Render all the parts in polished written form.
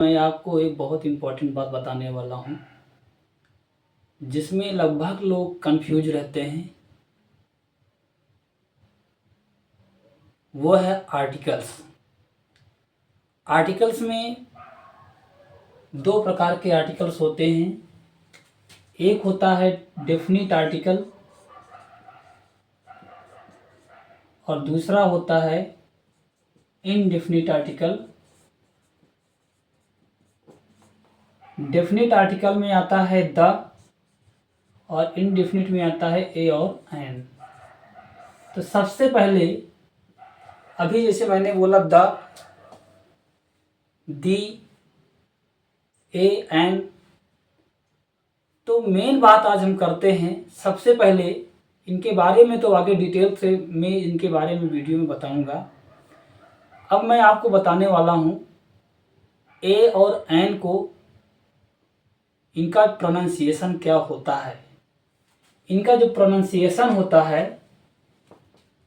मैं आपको एक बहुत इम्पोर्टेंट बात बताने वाला हूँ, जिसमें लगभग लोग कंफ्यूज रहते हैं। वो है आर्टिकल्स। आर्टिकल्स में दो प्रकार के आर्टिकल्स होते हैं। एक होता है डेफिनिट आर्टिकल और दूसरा होता है इनडेफिनिट आर्टिकल। डेफिनिट आर्टिकल में आता है द और इनडेफिनिट में आता है ए और एन। तो सबसे पहले अभी जैसे मैंने बोला द, दी, ए, एन, तो मेन बात आज हम करते हैं। सबसे पहले इनके बारे में तो आगे डिटेल से मैं इनके बारे में वीडियो में बताऊंगा। अब मैं आपको बताने वाला हूं ए और एन को, इनका प्रोनाउंसिएशन क्या होता है। इनका जो प्रोनाउंसिएशन होता है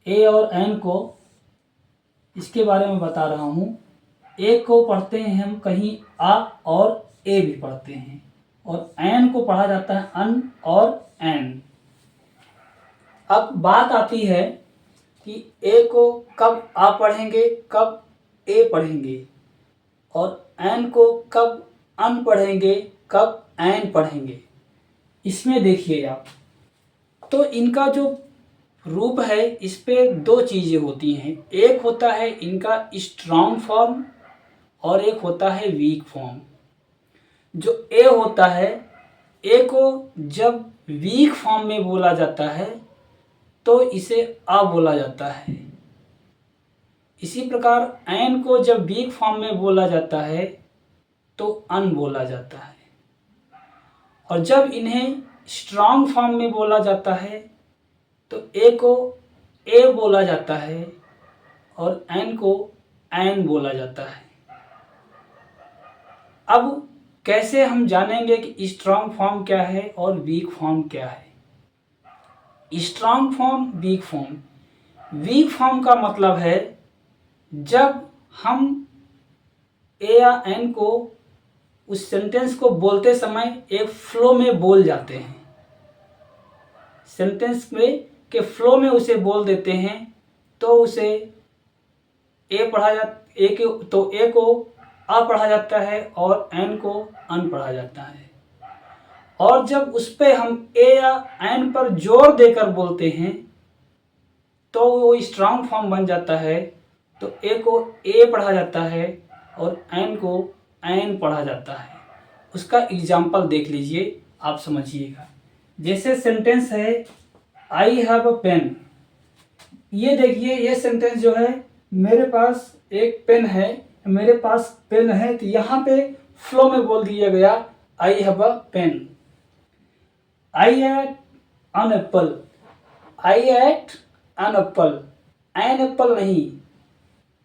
ए और एन को, इसके बारे में बता रहा हूं। ए को पढ़ते हैं हम कहीं आ और ए भी पढ़ते हैं, और एन को पढ़ा जाता है अन और एन। अब बात आती है कि ए को कब आ पढ़ेंगे, कब ए पढ़ेंगे, और एन को कब अन पढ़ेंगे, कब एन पढ़ेंगे। इसमें देखिए आप, तो इनका जो रूप है इस पे दो चीज़ें होती हैं। एक होता है इनका स्ट्रॉन्ग फॉर्म और एक होता है वीक फॉर्म। जो ए होता है, ए को जब वीक फॉर्म में बोला जाता है तो इसे आ बोला जाता है। इसी प्रकार एन को जब वीक फॉर्म में बोला जाता है तो अन बोला जाता है, और जब इन्हें स्ट्रॉन्ग फॉर्म में बोला जाता है तो ए को ए बोला जाता है और एन को एन बोला जाता है। अब कैसे हम जानेंगे कि स्ट्रॉन्ग फॉर्म क्या है और वीक फॉर्म क्या है। Strong form, weak form. Weak form का मतलब है जब हम ए या एन को उस सेंटेंस को बोलते समय एक फ्लो में बोल जाते हैं, सेंटेंस में के फ्लो में उसे बोल देते हैं, तो उसे ए को आ पढ़ा जाता है और एन को अन पढ़ा जाता है। और जब उस पे हम ए या एन पर जोर देकर बोलते हैं तो वो स्ट्रॉन्ग फॉर्म बन जाता है। तो ए को ए पढ़ा जाता है और एन को एन पढ़ा जाता है। उसका एग्जाम्पल देख लीजिए, आप समझिएगा। जैसे सेंटेंस है आई हैव अ पेन। ये देखिए, ये सेंटेंस जो है, मेरे पास एक पेन है, मेरे पास पेन है, तो यहाँ पे फ्लो में बोल दिया गया I have a pen. I ate an apple, I ate an apple, an apple नहीं,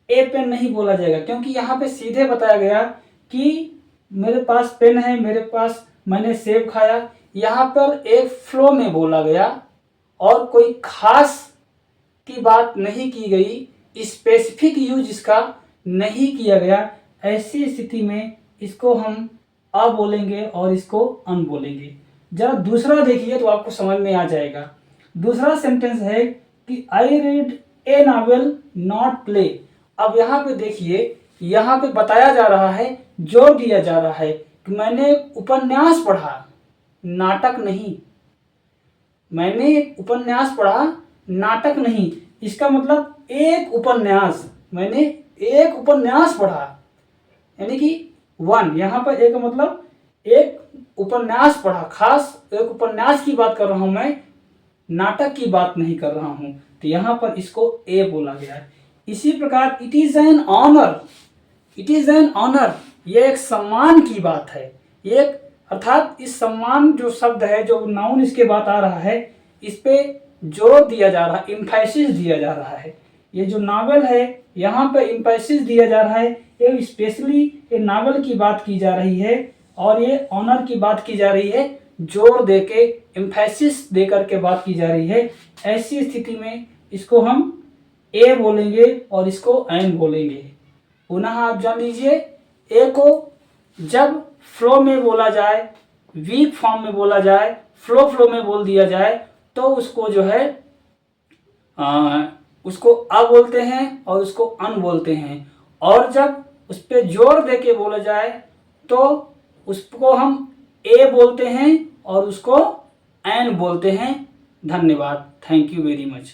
ए पेन नहीं बोला जाएगा, क्योंकि यहाँ पे सीधे बताया गया कि मेरे पास पेन है, मेरे पास मैंने सेब खाया। यहाँ पर एक फ्लो में बोला गया और कोई खास की बात नहीं की गई, स्पेसिफिक यूज इसका नहीं किया गया। ऐसी स्थिति में इसको हम आ बोलेंगे और इसको अन बोलेंगे। जरा दूसरा देखिए तो आपको समझ में आ जाएगा। दूसरा सेंटेंस है कि I read A novel not play. अब यहाँ पे देखिए, यहाँ पे बताया जा रहा है, जोर दिया जा रहा है कि मैंने उपन्यास पढ़ा, नाटक नहीं। मैंने एक उपन्यास पढ़ा, नाटक नहीं। इसका मतलब एक उपन्यास, मैंने एक उपन्यास पढ़ा, यानी कि वन। यहाँ पर एक मतलब एक उपन्यास पढ़ा, खास एक उपन्यास की बात कर रहा हूं मैं, नाटक की बात नहीं कर रहा हूं। तो यहाँ पर इसको ए बोला गया है। इसी प्रकार it is an honour, it is an honour, ये एक सम्मान की बात है। एक अर्थात इस सम्मान जो शब्द है, जो नाउन इसके बाद आ रहा है, इस पे जोर दिया जा रहा है, इम्फेसिस दिया जा रहा है। ये जो नावल है, यहाँ पे इम्फेसिस दिया जा रहा है। ये स्पेशली ये नावल की बात की जा रही है और ये ऑनर की बात की जा रही है, जोर दे के, इम्फेसिस दे करके बात की जा रही है। ऐसी स्थिति में इसको हम ए बोलेंगे और इसको एन बोलेंगे। पुनः आप जान लीजिए, ए को जब फ्लो में बोला जाए, वीक फॉर्म में बोला जाए, फ्लो में बोल दिया जाए तो उसको जो है उसको अ बोलते हैं और उसको अन बोलते हैं। और जब उस पर जोर दे के बोला जाए तो उसको हम ए बोलते हैं और उसको एन बोलते हैं। धन्यवाद। Thank you very much.